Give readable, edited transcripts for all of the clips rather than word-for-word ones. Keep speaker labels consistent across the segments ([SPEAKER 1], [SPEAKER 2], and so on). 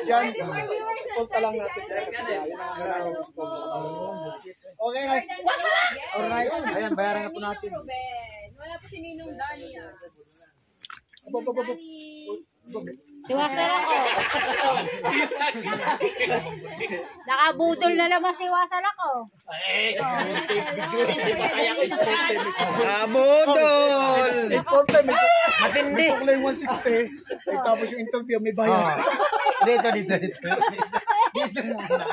[SPEAKER 1] Yan, support lang natin sa isa't isa. Yan ang kailangan ng support. Okay, wasalak! Alright, ayan, bayaran na po natin.
[SPEAKER 2] Wala po si Ninong Dani ah.
[SPEAKER 3] Siwasan ako. Nakabudol na naman siwasan ako.
[SPEAKER 4] Budol!
[SPEAKER 1] 8.4
[SPEAKER 4] Matindi.
[SPEAKER 1] may suklay 160. Tapos yung interview, may bayad.
[SPEAKER 4] Dito. Dito muna.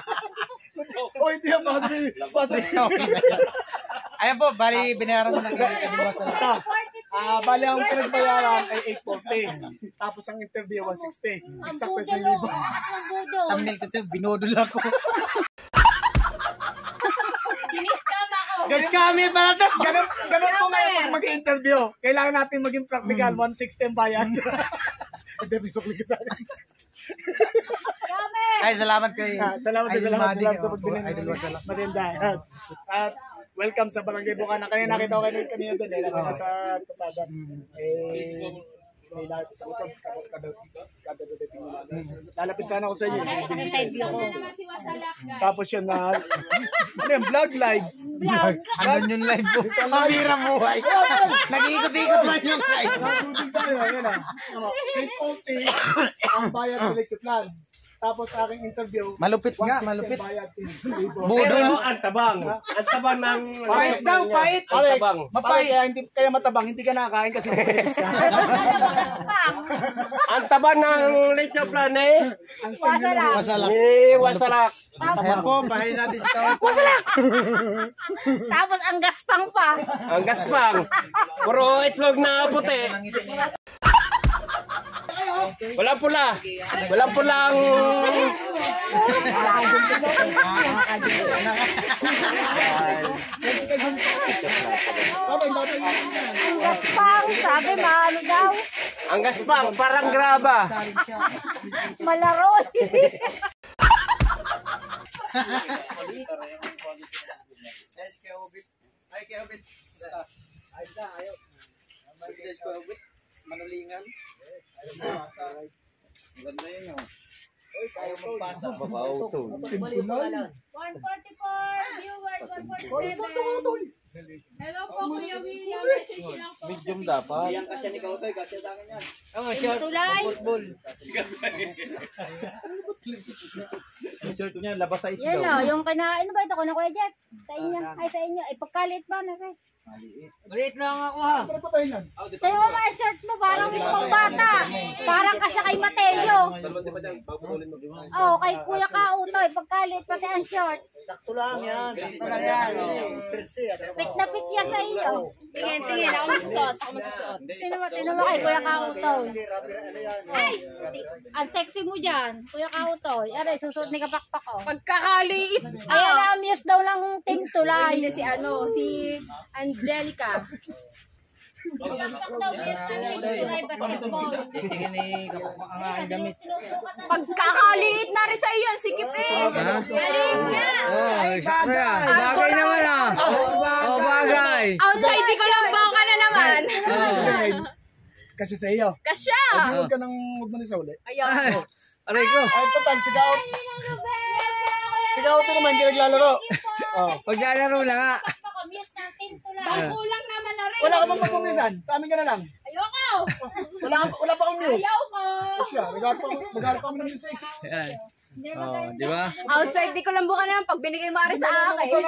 [SPEAKER 1] O, hindi yan, pasay.
[SPEAKER 4] Ayan po, bali binayaran mo ng wasalak.
[SPEAKER 1] Bali ang pinagbayaran ay 840. Tapos ang interview 160. Eksakto 1,000.
[SPEAKER 4] Thumbnail ko ito, binodol ako.
[SPEAKER 3] Diniskam ako.
[SPEAKER 1] Guys, kami pala ito. Ganun po ngayon pag mag-interview. Kailangan natin maging practical. 160 ang bayad. Hindi, may sukli ka sa akin.
[SPEAKER 4] Ay, salamat kayo.
[SPEAKER 1] Salamat sa pagbili. Marinda. At welcome sa Barangay Bukana. Kanina nakita ko kanina doon. Nakita sa tutagan. May lahat sa utod. Kada dating mo. Lalapit sana ako sa inyo. Tapos yun na. Ano yung vlog live?
[SPEAKER 4] Ano yung live po? Pamira buhay. Nag-iikot-ikot man yung live.
[SPEAKER 1] Nagtuting tayo. Ayan na. 840 ang bayad sa lecture plan. Tapos sa aking interview,
[SPEAKER 4] Malupit nga,
[SPEAKER 1] 160
[SPEAKER 4] malupit.
[SPEAKER 1] bayad.
[SPEAKER 4] Budol.
[SPEAKER 5] Ang tabang ng...
[SPEAKER 1] Pait daw, pait.
[SPEAKER 5] Ang tabang.
[SPEAKER 1] Mapait. Kaya matabang, hindi ka nakakain kasi mapilis ka.
[SPEAKER 5] Ang tabang ng lechon plan eh.
[SPEAKER 4] Wasalak.
[SPEAKER 5] Wasalak.
[SPEAKER 4] Ayan po, bahay natin si Kawat.
[SPEAKER 3] Wasalak! Tapos ang gaspang pa.
[SPEAKER 5] Ang gaspang. Puro itlog na puti. Walang pula. Walang pulang...
[SPEAKER 3] Ang gaspang, sabi maano daw.
[SPEAKER 5] Ang gaspang, parang graba.
[SPEAKER 3] Malaro.
[SPEAKER 4] Ay, kaya Obit. Basta. Ayos na, ayaw. Mabilis ko, Obit. Manulingan. Ganda yun, oh. Uy, kaya magpasa.
[SPEAKER 5] Babaw to.
[SPEAKER 2] 144 viewers, 147. Hello po, Kuya William. Message lang po.
[SPEAKER 4] Medium dapat. Yan kasi ni Kautoy, kasi sa akin yan.
[SPEAKER 5] Oh, short.
[SPEAKER 3] Tulay.
[SPEAKER 5] Football.
[SPEAKER 4] Shirt ko niya, labas sa
[SPEAKER 3] Yan
[SPEAKER 4] itlaw.
[SPEAKER 3] o, yung kinain ba ito ko na Kuya Jeff? Sa inyo. Ay, sa inyo. Ay, pagkalit ba na rin?
[SPEAKER 5] Maliit lang ako ha.
[SPEAKER 1] Ano pa tayo yan?
[SPEAKER 3] Tayo mo mga shirt mo, parang pang-bata. Parang kasi kay Mateo. Oh, kay Kuya Kautoy, pagkalit pati ang short.
[SPEAKER 4] Sakto lang yan.
[SPEAKER 3] Pit na pit yan sa iyo.
[SPEAKER 2] Tingin. Ako magsusuot.
[SPEAKER 3] Tino mo kay Kuya Kautoy. Ay, ang sexy mo dyan, Kuya Kautoy. Aray, susuot ni kapakpak ko.
[SPEAKER 2] Pagkakaliit.
[SPEAKER 3] Ayan, na-amuse daw ng Team Tulay.
[SPEAKER 2] Hindi si Angelica. Pagkakaliit na rin sa iyo, sikip eh.
[SPEAKER 5] Sakto yan. Bagay naman ah. Oh, bagay.
[SPEAKER 2] Outside di ko lang ka na naman.
[SPEAKER 1] Kasi sa iyo.
[SPEAKER 2] Kasya.
[SPEAKER 1] Huwag ka nang magmanis sa uli.
[SPEAKER 2] Ayaw.
[SPEAKER 5] Aray ko.
[SPEAKER 1] Ay, total, sigaw. Sigaw ito naman, hindi naglalaro.
[SPEAKER 5] Paglalaro lang nga.
[SPEAKER 2] Kulang naman na rin.
[SPEAKER 1] Wala ka bang magpumisan? Sa amin ka na lang.
[SPEAKER 2] Ayoko.
[SPEAKER 1] Wala pa akong news.
[SPEAKER 2] Ayaw ko.
[SPEAKER 1] Siya, nagagawa kami ng music.
[SPEAKER 5] Yan. Oh, di ba?
[SPEAKER 2] Outside di ko lang buka naman pag binigay mo rin sa akin.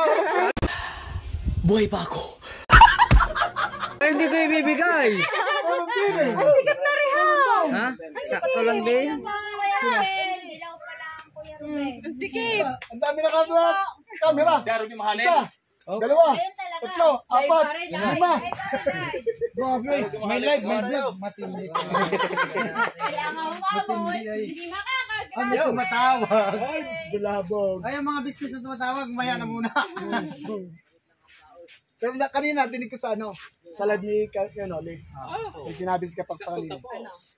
[SPEAKER 4] Buhay pa ako.
[SPEAKER 5] Ay, hindi ko ibibigay.
[SPEAKER 2] Ang sikip na rin ha.
[SPEAKER 5] Ha? Sakto lang din.
[SPEAKER 3] Ilaw pa lang, Kuya Ruben.
[SPEAKER 2] Ang sikip.
[SPEAKER 1] Ang dami na camera. Isa, dalawa, tatlo, apat, lima. Grabe, may live. Matindi.
[SPEAKER 2] Kailangan umabot. Hindi makakagawa.
[SPEAKER 4] Ano tumatawag?
[SPEAKER 1] Ay, bulabog.
[SPEAKER 4] Ay, ang mga business na tumatawag, maya na muna.
[SPEAKER 1] Pero kanina, dinig ko sa sa live ni Oli. May sinabi si Kapag sa kanina.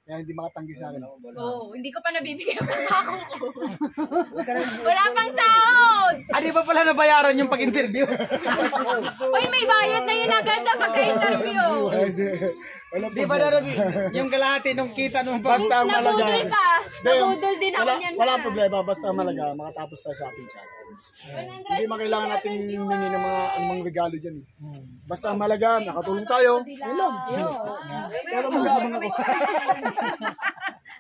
[SPEAKER 1] Kaya hindi makatanggi sa akin.
[SPEAKER 2] Oo, hindi ko pa nabibigyan ng ako ko. Wala pang sahod.
[SPEAKER 4] di ba pala nabayaran yung pag-interview?
[SPEAKER 2] Uy, may bayad na yun agad na pagka-interview.
[SPEAKER 1] Wala
[SPEAKER 4] Di ba na yung kalahati nung kita nung
[SPEAKER 1] Basta ang malaga.
[SPEAKER 2] Nabudol ka. Nabudol din ako
[SPEAKER 1] Wala,
[SPEAKER 2] niyan.
[SPEAKER 1] wala problema, basta ang malaga, makatapos tayo sa ating challenge. Hindi makailangan natin humingi ng mga anumang regalo dyan. Basta ang malaga, nakatulong tayo. Pero mag-aabang ako.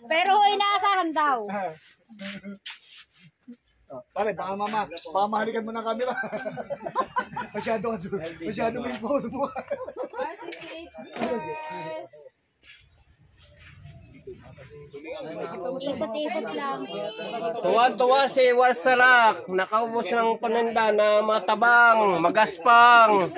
[SPEAKER 3] Pero inaasahan daw.
[SPEAKER 1] Pare, baka mahalikan mo ng camera. Masyado may pose mo.
[SPEAKER 2] 168.
[SPEAKER 3] Ikot-ikot lang.
[SPEAKER 5] Tuwa-tuwa si Warsarak. Nakaubos ng paninda na matabang, magaspang.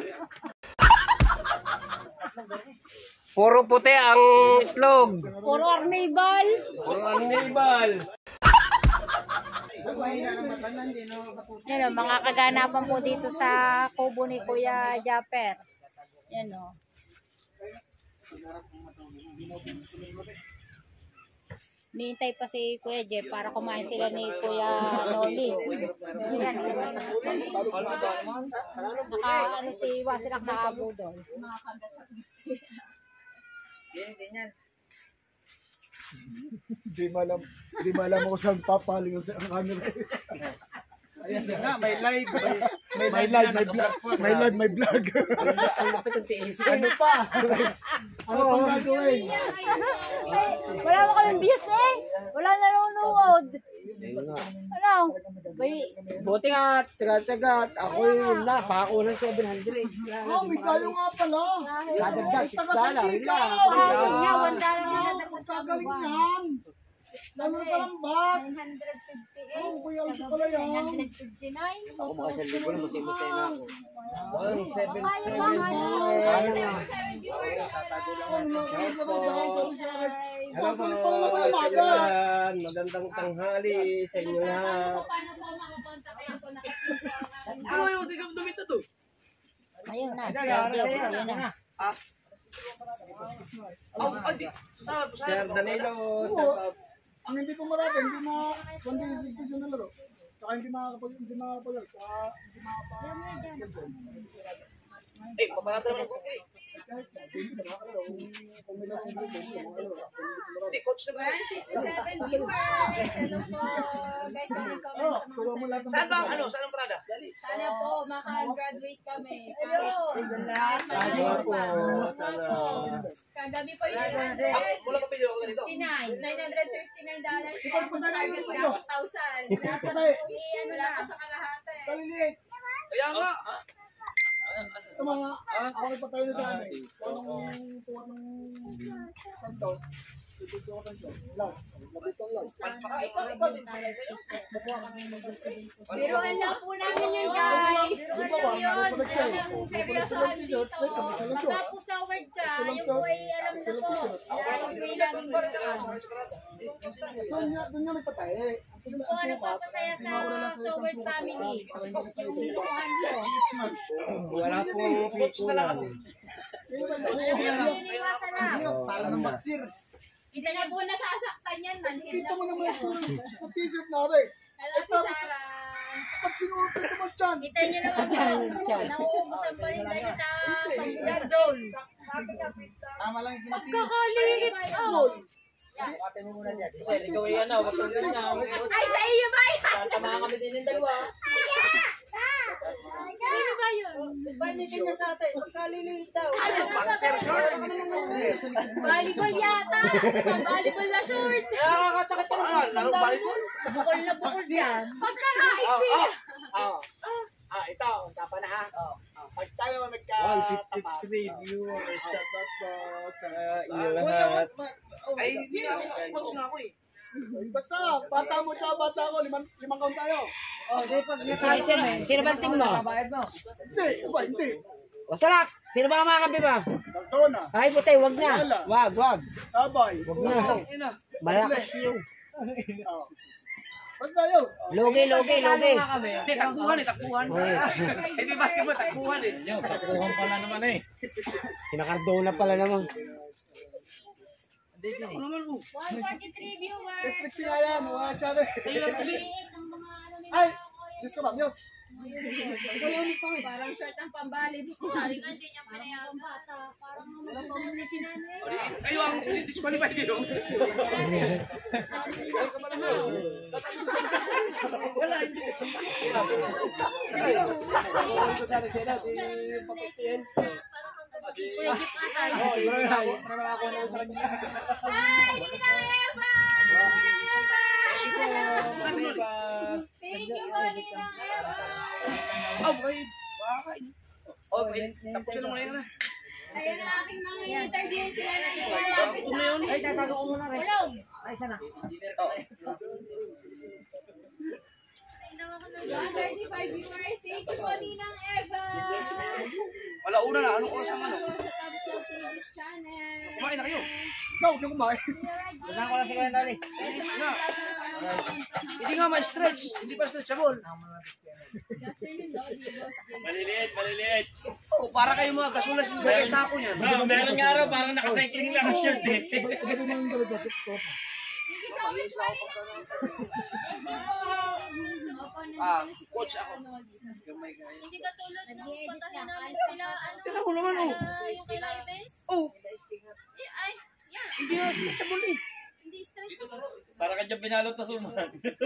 [SPEAKER 5] Puro puti ang itlog.
[SPEAKER 3] Puro arnibal.
[SPEAKER 5] Puro anibal.
[SPEAKER 3] Yan o, mga kaganapan po dito sa kubo ni Kuya Japper. Yan o. Nihintay pa si Kuya Jeff para kumain sila ni Kuya Noli. Yan. Ano si Wasirak nakabudol.
[SPEAKER 1] Di malam kung saan papaling sa camera.
[SPEAKER 4] Ayan na, may live.
[SPEAKER 1] May live, may vlog. May vlog. Ano pa? Ano pang gagawin?
[SPEAKER 3] Wala mo kaming views eh. Wala nanonood. Ano?
[SPEAKER 5] Buti nga, tagat-tagat. Ako yun na, pako ng 700.
[SPEAKER 1] May kayo nga pala.
[SPEAKER 5] Dadagdag, $6. Yun lang.
[SPEAKER 3] Ayun nga, $1 na
[SPEAKER 1] Kagaling yan. Lalo na sa lambat.
[SPEAKER 3] 958.
[SPEAKER 1] Oh, kuya, also pala yan.
[SPEAKER 3] 959.
[SPEAKER 5] Ako mga 1,000 na, masay-masay na ako. 1,770. Hello po, kaibigan. Magandang tanghali sa inyo lahat.
[SPEAKER 3] Ayun na. Ayun na.
[SPEAKER 5] Sir Danilo,
[SPEAKER 1] Ang hindi ko marami, hindi na laro. Saka hindi makakapag-laro. Saka hindi makakapag-schedule.
[SPEAKER 4] Paparata naman ko. Coach na ba?
[SPEAKER 2] 167 viewers. Hello po. Guys, comment sa mga
[SPEAKER 4] Saan ba? Saan ang parada?
[SPEAKER 2] Sana po maka-graduate kami. Kagabi pa yung 900.
[SPEAKER 4] Wala pa pili ako ganito.
[SPEAKER 2] $959. Target ko 1,000. Wala pa sa kalahati.
[SPEAKER 1] Kaliliit.
[SPEAKER 4] Kaya nga.
[SPEAKER 1] Ito mga, ako nagpatayo na sa amin. Anong suwat ng sandaw? Suwat ng siya. Logs. Labit ang logs.
[SPEAKER 2] Biruan lang po namin yun, guys. Biruan lang yun. Ang seryosohan dito.
[SPEAKER 3] Pagka po sa word ka, yung po ay alam na po. May laging burka.
[SPEAKER 1] Doon nga nagpatayo.
[SPEAKER 3] Yung po nagpapasaya sa Soward family. Yung lukuhan mo.
[SPEAKER 5] wala pong pikulan.
[SPEAKER 3] Iniwasan na.
[SPEAKER 1] Para ng baksir.
[SPEAKER 2] Kita niya po nasasaktan yan. Manhid
[SPEAKER 1] Kita
[SPEAKER 2] na
[SPEAKER 1] mo
[SPEAKER 2] po
[SPEAKER 1] naman
[SPEAKER 2] yan.
[SPEAKER 1] yung t-shirt natin.
[SPEAKER 2] Hello, Sarah.
[SPEAKER 1] Pag sinuot ko ito mo dyan.
[SPEAKER 3] Kita niyo naman po. Nauubusan pa rin tayo sa pagdadol.
[SPEAKER 4] Tama lang yung
[SPEAKER 2] Pagkakaliit. Oh.
[SPEAKER 4] Ate mo muna dyan. Michelle, ikaw yan na. Wag kang ganyan.
[SPEAKER 2] Ay, sa iyo ba yan?
[SPEAKER 4] Tama kami din yung dalawa.
[SPEAKER 2] Sino ba yun?
[SPEAKER 4] Panikin niya sa ate. Pagkaliliit daw.
[SPEAKER 2] Boxer short. Volleyball yata. Volleyball na short.
[SPEAKER 4] Nakakasakit ka naman. Laro volleyball?
[SPEAKER 3] Bukol na bukol yan.
[SPEAKER 2] Pagkakaiksi.
[SPEAKER 1] Ito, usapan na ha. Pag tayo nagkatapat.
[SPEAKER 5] 153 viewers. Shoutout po sa inyo lahat.
[SPEAKER 4] Ay, hindi na ako. Coach na ako eh.
[SPEAKER 1] Basta, bata mo tsaka bata ko, limang kaon tayo.
[SPEAKER 5] Sino ba ting mo?
[SPEAKER 1] Hindi.
[SPEAKER 5] Wasalak! Sino ba ang mga kape ba?
[SPEAKER 1] Taon na.
[SPEAKER 5] Ay, puti, wag na. Wag.
[SPEAKER 1] Sabay.
[SPEAKER 5] Wag na. Malakas yun.
[SPEAKER 1] Basta yun.
[SPEAKER 5] Logi.
[SPEAKER 4] Hindi, takbuhan. Eh, may basketball, takbuhan eh.
[SPEAKER 5] Kinakardona pala naman.
[SPEAKER 3] 143 viewers.
[SPEAKER 1] Netflix nga yan, mga channel.
[SPEAKER 3] Maliit ang mga ano nila.
[SPEAKER 1] Ay, Yes ka ba? Yes.
[SPEAKER 2] Parang short ang pambalid. Sabi nga, hindi niya pinayagan.
[SPEAKER 3] Parang naman ni si nanay.
[SPEAKER 4] Kayo ang disqualified dito. Wala, hindi.
[SPEAKER 2] Kuya Jeep ata.
[SPEAKER 1] Ako na sa kanya.
[SPEAKER 2] Ay, Ninang Eva! Thank you po, Ninang Eva!
[SPEAKER 4] Okay. Okay. Tapos na muna yan.
[SPEAKER 2] Ayun ang aking mga interview sila na
[SPEAKER 4] Ako na yun.
[SPEAKER 5] Ay, tatago ko muna rin.
[SPEAKER 2] Hello!
[SPEAKER 5] Ay, sana.
[SPEAKER 2] 135 viewers. Thank you po, Ninang Eva!
[SPEAKER 4] Wala una na. Ano ko sa ano?
[SPEAKER 2] Sa Top Stars TV's channel.
[SPEAKER 4] Kumain na kayo.
[SPEAKER 1] No, huwag na kumain.
[SPEAKER 5] Saan ko lang si Kuya Nani?
[SPEAKER 4] Ano? Hindi nga ma-stretch. Hindi pa stretchable.
[SPEAKER 6] Maliliit.
[SPEAKER 4] Oh, para kayo mga gasulas yung bagay sa ako niyan.
[SPEAKER 6] Meron nga raw, parang nakacycling lang ang shirt eh.
[SPEAKER 1] Ganun ang talaga.
[SPEAKER 2] Thank you so much,
[SPEAKER 4] Coach ako.
[SPEAKER 2] Hindi ka tulad ng patahin namin sila,
[SPEAKER 4] Tignan mo naman, oh.
[SPEAKER 2] yung kila events.
[SPEAKER 4] Oh,
[SPEAKER 2] Ay, yan.
[SPEAKER 4] hindi nga stretchable eh.
[SPEAKER 2] Hindi straight.
[SPEAKER 6] Parang ka dyan binalot na suman.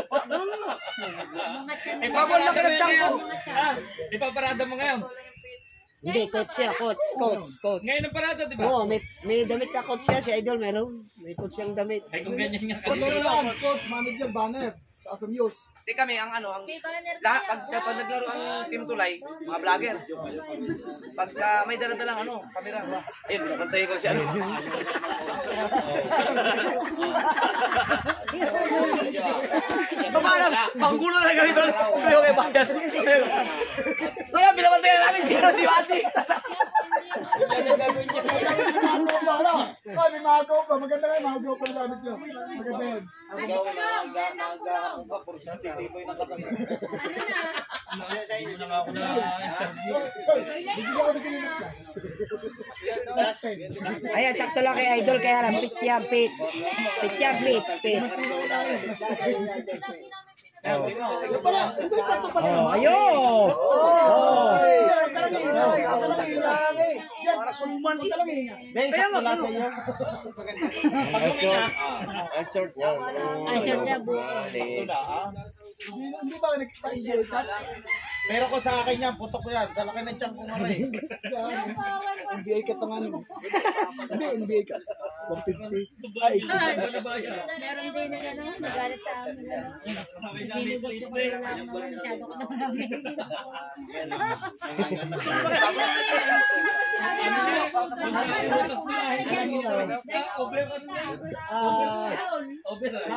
[SPEAKER 4] Oh, ganun na.
[SPEAKER 6] Eh,
[SPEAKER 4] Babal laki ng tiyan ko.
[SPEAKER 6] Ipaparada mo ngayon.
[SPEAKER 5] Hindi, coach siya. Coach.
[SPEAKER 6] Ngayon ang parada, di ba?
[SPEAKER 5] Oo, may damit ka coach siya. Si Idol meron. May coach siyang damit.
[SPEAKER 6] Ay, kung ganyan nga
[SPEAKER 1] Coach,
[SPEAKER 6] kanina.
[SPEAKER 1] coach, manager, banner. Sa News.
[SPEAKER 4] Hindi kami, ang ano, ang
[SPEAKER 2] May banner
[SPEAKER 4] lahat, pag naglaro ang Team Tulay, mga vlogger. Pag may dala-dalang ano, kamera. Ayun, pinapantay ko siya. Paano? Panggulo na kami doon. Kayo kay Bias. Sana pinapantay na namin siya si Wati.
[SPEAKER 1] May mga GoPro. Maganda nga yung mga GoPro na gamit nyo. Maganda yan. Bigyan ko na sila ng class.
[SPEAKER 5] Ayan, sakto lang kay Idol. Kaya lang, pit yan, pit. Pit yan, pit. Oh, ayun.
[SPEAKER 4] Para sumuman eh.
[SPEAKER 1] Kaya nga, ano?
[SPEAKER 3] Ay, short niya, bu.
[SPEAKER 1] Hindi ba nagpa-engage?
[SPEAKER 7] Meron ko sa akin yan, putok ko yan. Sa laki ng tiyan ko nga rin.
[SPEAKER 1] NBA ka tanga mo. Hindi, NBA ka. 150. Ay,
[SPEAKER 3] Meron din na ano, nagalit sa amin. Binigos ko na lang naman. Masyado ko naman.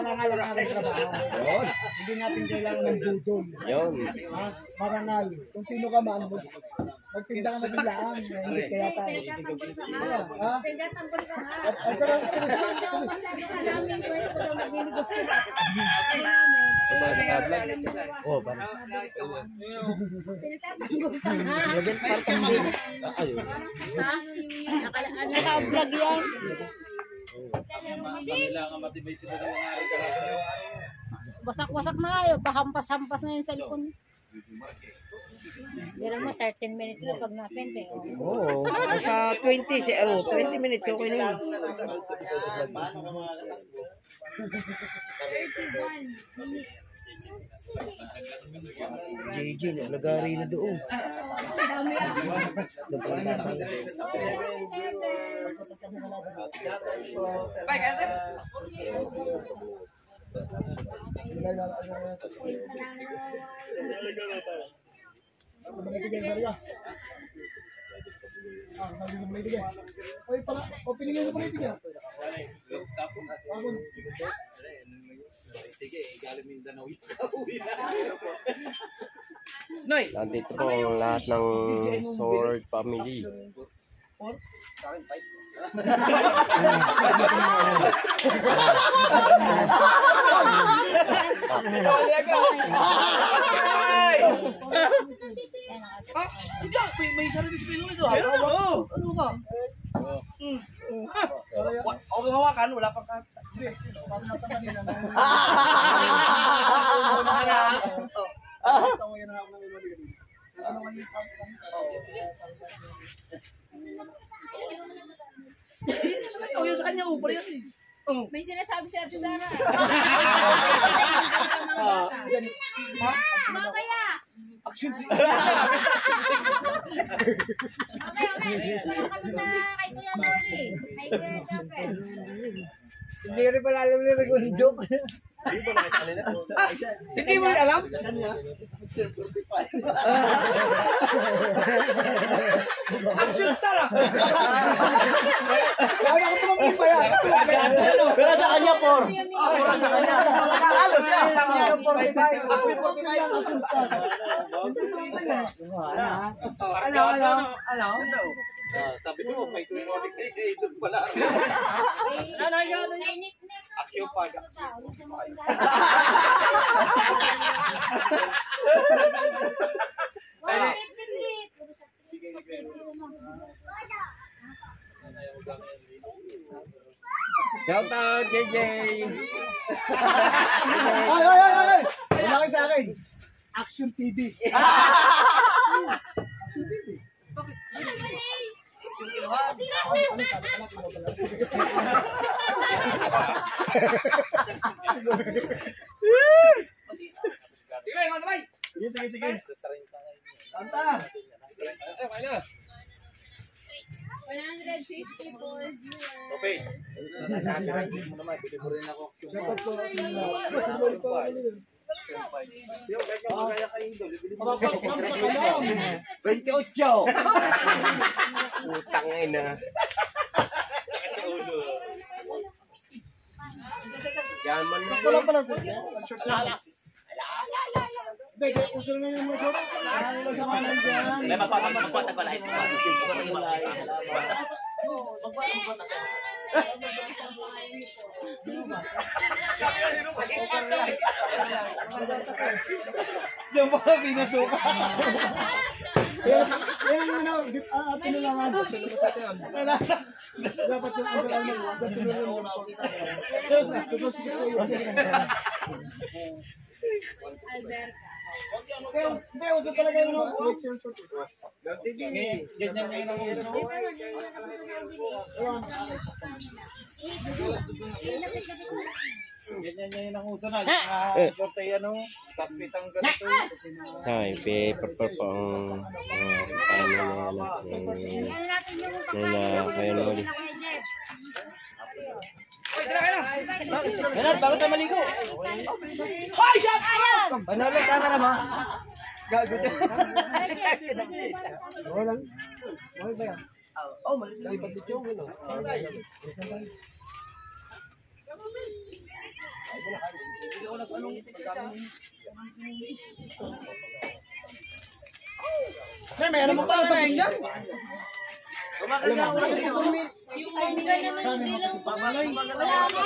[SPEAKER 1] marangal ang aking trabaho. Hindi natin kailangan ng budol.
[SPEAKER 5] Yun.
[SPEAKER 1] Marangal. Kung sino ka man, magtinda ka na bilaan. Hindi kaya tayo. Ha?
[SPEAKER 3] Pinagtatanggol ka nga.
[SPEAKER 1] Ay, sarap.
[SPEAKER 3] Masyado ka namin. Pwede ko daw magbinigos ko.
[SPEAKER 5] Oh, parang.
[SPEAKER 3] Pinagtatanggol ka nga.
[SPEAKER 5] Lagyan parang sin.
[SPEAKER 3] Naka-vlog yan.
[SPEAKER 7] Kailangan matibay-tibay ng mga ari ka.
[SPEAKER 3] Wasak-wasak na kayo. Pahampas-hampas na yung cellphone. Pero mo 13 minutes na pag napente.
[SPEAKER 5] Oo. Basta 20 minutes. Okay na yun.
[SPEAKER 7] Paano ka mga katakbo?
[SPEAKER 2] 31 minutes.
[SPEAKER 5] JJ, naglagari na doon.
[SPEAKER 4] Bye, kasi.
[SPEAKER 1] Sabi ng politika. Oy, pala, opening ng politika.
[SPEAKER 4] Noy.
[SPEAKER 8] Nandito po ang lahat ng Sword family.
[SPEAKER 4] May sarili si Pino nito. Ano ka? Okay, hawakan. Wala pang kata.
[SPEAKER 1] na ako ng iwali ganun. Ano man yung
[SPEAKER 4] Yung sa kanya, upo yan eh.
[SPEAKER 2] May sinasabi si Ate Sara.
[SPEAKER 3] Mamaya.
[SPEAKER 1] action si...
[SPEAKER 3] Mamaya. Wala kami sa kay Kuya Noli. Kay Kuya Jopper.
[SPEAKER 5] Hindi rin pala alam nila kung joke.
[SPEAKER 4] Hindi mo rin alam? Action star ah!
[SPEAKER 5] Kaya ako tumampi pa yan. Pero sa kanya, 4. Sa kanya. Nakakalo siya.
[SPEAKER 1] Action 45, action star.
[SPEAKER 5] Ano?
[SPEAKER 7] Sabi mo, may tumonik eh, doon pala. Akyo pa.
[SPEAKER 5] Shout out, JJ.
[SPEAKER 1] Ay! Wala kayo sa akin. Action TV. Action TV.
[SPEAKER 4] Sige, mga tabay!
[SPEAKER 1] Sige. Santa.
[SPEAKER 2] 154 viewers.
[SPEAKER 7] Okay. Mo naman, pili mo rin ako. Yung ganyan mo kaya kayo idol.
[SPEAKER 1] Mapapakam sa kalam.
[SPEAKER 7] 28!
[SPEAKER 8] Utang ina. Yan man
[SPEAKER 1] Sakto lang pala sir. Short lang. Hindi, kaya usul nga yung mga short. Ano lang sa mga nandyan.
[SPEAKER 7] May magpapatag pala ito.
[SPEAKER 1] Yung mga pinasuka. Yan ano, tinulangan. Dapat yung ang tinulangan. Super sikip sa iyo.
[SPEAKER 2] Alberta.
[SPEAKER 1] Hindi, uso talaga yung mga
[SPEAKER 7] Ganyan ngayon ang uso. Ganyan ngayon ang uso na. Sorte ano, tapos pitang ganito.
[SPEAKER 8] Ay, paper pa ang paano na kaya na ulit.
[SPEAKER 4] Oy, tara kayo na!
[SPEAKER 5] Renat, bago tayo maligo.
[SPEAKER 4] Hoy, shot! Ayan!
[SPEAKER 5] Panalo, tama na ba? Gago tayo.
[SPEAKER 1] Okay lang. Okay ba yan?
[SPEAKER 5] Oh, malis na ipag yung ano.
[SPEAKER 1] May alam mo pa na yan.
[SPEAKER 5] Kumakas na ako.
[SPEAKER 2] Yung mangga naman hindi lang. Wala nga.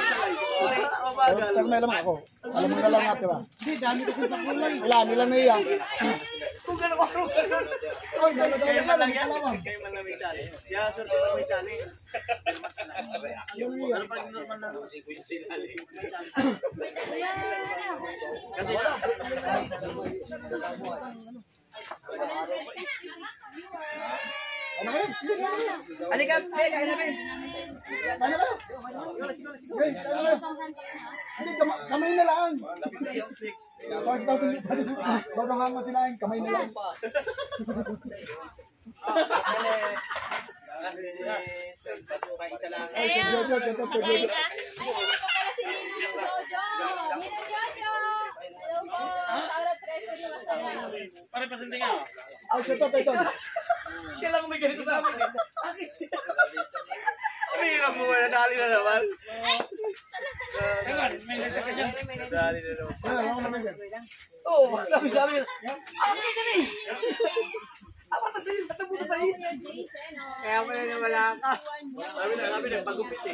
[SPEAKER 1] Pero may alam ako. Alam mo na lang natin ba? Hindi, dami kasi pakulay. Wala, nilang naiyak.
[SPEAKER 5] Kung gano'n ko.
[SPEAKER 1] Ay, kaya man lang yan.
[SPEAKER 5] Kayo man lang may tali. Kaya sir, di ba may tali?
[SPEAKER 1] Ano
[SPEAKER 5] pa yung normal na?
[SPEAKER 2] Kasi
[SPEAKER 1] Ano kayo?
[SPEAKER 4] Halika, hey, kain na kayo.
[SPEAKER 1] Ano kayo? Hindi, kamay na lang. Tapos bago nga mo sila, kamay na lang.
[SPEAKER 7] Isa lang.
[SPEAKER 2] Ayun. Ay, ito pala si Ninong Jojo. Ninong Jojo. Hello po. Taura Treasury Masaya.
[SPEAKER 6] Pare pasanting nga.
[SPEAKER 1] Ay, ito.
[SPEAKER 4] Siya lang may ganito sa amin.
[SPEAKER 5] Hirap mo ba? Nadali na naman.
[SPEAKER 6] Ewan, may nagsa ka dyan.
[SPEAKER 5] Nadali na naman.
[SPEAKER 1] Ano, ako naman yan.
[SPEAKER 4] Oo, sabi. Ako ka rin. Ako na sa'yo, patabuto sa'yo.
[SPEAKER 2] Kuya Jason.
[SPEAKER 5] Kaya mo na wala ka.
[SPEAKER 7] Kami na, pagupit eh.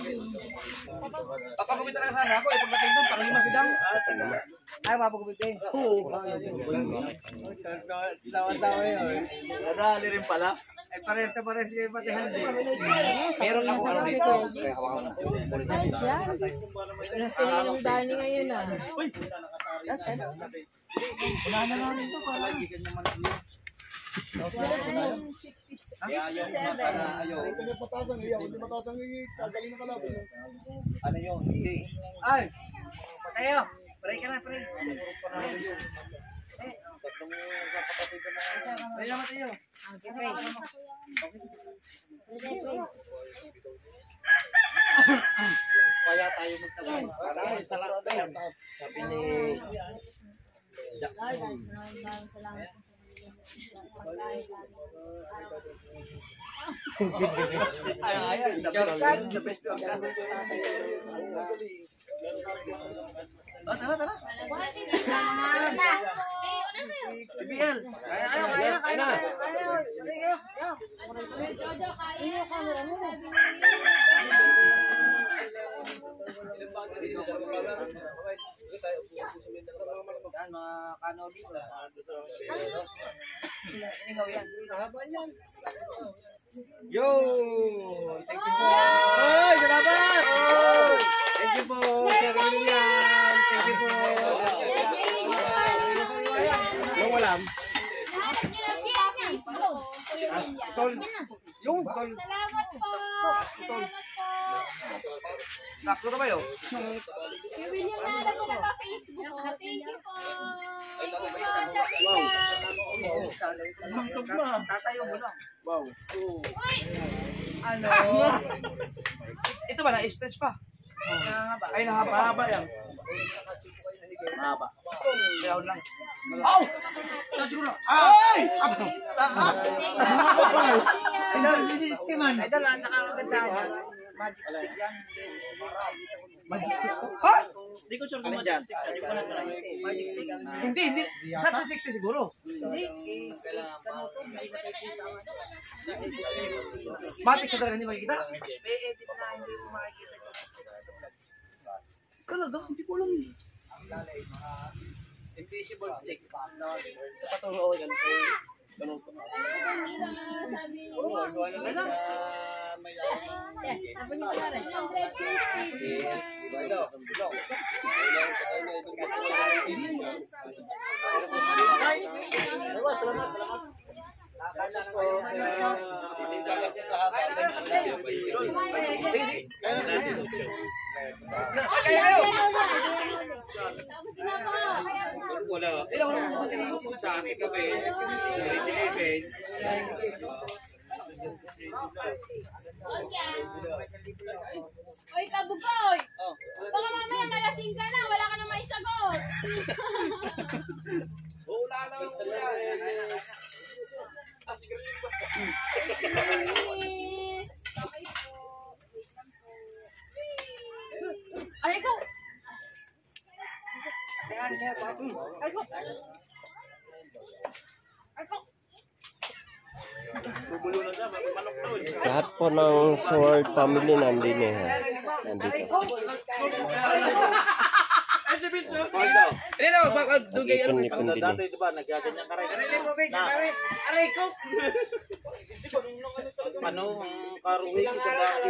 [SPEAKER 4] Papagupit talaga sana ako. Pagdating doon, pangalima si Dang.
[SPEAKER 5] Ay, mapagupitin.
[SPEAKER 4] Oo.
[SPEAKER 5] Tawa-tawa yun. Nadali rin pala. Ay, pares kayo pati handi.
[SPEAKER 4] Meron ako ano dito.
[SPEAKER 2] Ay, siya. Nasa Ninong Dani ngayon ah.
[SPEAKER 7] Unahan na namin ito para hindi kanya manalo. Kaya ayaw ko na sana ayaw.
[SPEAKER 1] Hindi matasang iya, hindi matasang iya. Kagaling na kalaban.
[SPEAKER 5] Ano yun?
[SPEAKER 4] Ay! Patayo! Pray ka na, pray. Pray naman tayo.
[SPEAKER 7] Kaya tayo magtagal.
[SPEAKER 5] Maraming salamat. Sabi ni Jackson.
[SPEAKER 4] Ayan, shortcut. The best of that. Tara. BBL. Kaya na.
[SPEAKER 2] Jojo, kain ka.
[SPEAKER 4] Yan, mga kanobi. Inihaw yan.
[SPEAKER 5] Yo! Thank you po. Oy, salamat! Thank you po, Sir William. Thank you po. Yung walam. Tol. Yung tol.
[SPEAKER 2] Salamat po.
[SPEAKER 4] Sakto na ba yun?
[SPEAKER 2] Kay William na alam mo na ba Facebook ko? Thank you po. Thank you po, Sir William.
[SPEAKER 4] Tatayo mo lang.
[SPEAKER 5] Wow.
[SPEAKER 2] Uy!
[SPEAKER 4] Ano? Ito ba, na-stretch pa? Ay, nahaba yan.
[SPEAKER 5] Mahaba.
[SPEAKER 4] Kaya lang. Oh! Siguro na.
[SPEAKER 5] Ay!
[SPEAKER 4] Taas! Idol, ang nakakaganda niya. Magic stick yan.
[SPEAKER 7] Magic stick ko.
[SPEAKER 4] Ha?
[SPEAKER 5] Hindi ko sure kung magic stick. Hindi ko na try.
[SPEAKER 4] Magic stick? Hindi. Sa 360 siguro. Hindi. Matik sa talaga hindi makikita? May edit na hindi mo makikita. Talaga? Hindi ko alam.
[SPEAKER 5] Invisible stick.
[SPEAKER 4] Paturo ko yan.
[SPEAKER 2] Sabi niyo.
[SPEAKER 5] Salamat.
[SPEAKER 2] Tapos na po.
[SPEAKER 7] Wala. Sa akin kami. Hindi.
[SPEAKER 2] Oy, kabugoy! Baka mamaya malasing ka na, wala ka na maisagot. Okay po. Wait lang po.
[SPEAKER 3] Aray ko!
[SPEAKER 8] Lahat po ng Sword family nandito eh. Nandito.
[SPEAKER 4] Hindi na, baka dugay yan.
[SPEAKER 8] Ipon-ipon din eh.
[SPEAKER 5] Dati diba, nagaganyan ka rin.
[SPEAKER 4] Aray ko!
[SPEAKER 7] Ano, ang karuwi sa dati.